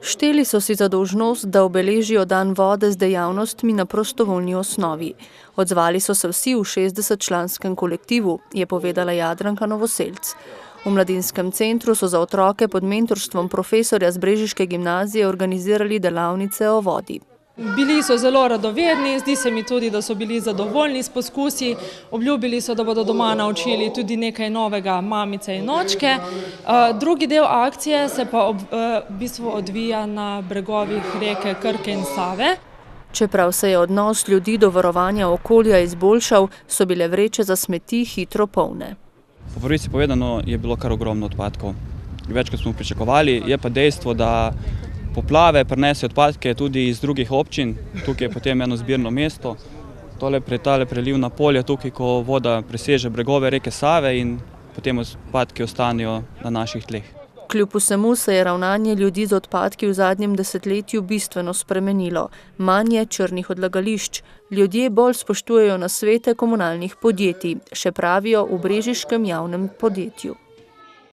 Šteli so si za dolžnost, da obeležijo dan vode z dejavnostmi na prostovoljni osnovi. Odzvali so se vsi v 60-članskem kolektivu, je povedala Jadranka Novoselc. V mladinskem centru so za otroke pod mentorstvom profesorja z brežiške gimnazije organizirali delavnice o vodi. Bili so zelo radovedni, zdi se mi tudi, da so bili zadovoljni s poskusi. Obljubili so, da bodo doma naučili tudi nekaj novega mamice in očke. Drugi del akcije se pa v bistvu odvija na bregovih reke Krke in Save. Čeprav se je odnos ljudi do varovanja okolja izboljšal, so bile vreče za smeti hitro polne. Po pravici povedano je bilo kar ogromno odpadkov. Več, kot smo pričakovali, je pa dejstvo, da poplave prinesejo odpadke tudi iz drugih občin. Tukaj je potem eno zbirno mesto. Tale prelivna polja, tukaj, ko voda preseže bregove reke Save in potem odpadki ostanejo na naših tleh. Kljub vsemu se je ravnanje ljudi z odpadki v zadnjem desetletju bistveno spremenilo. Manj je črnih odlagališč. Ljudje bolj spoštujejo nasvete komunalnih podjetij, še pravijo v brežiškem javnem podjetju.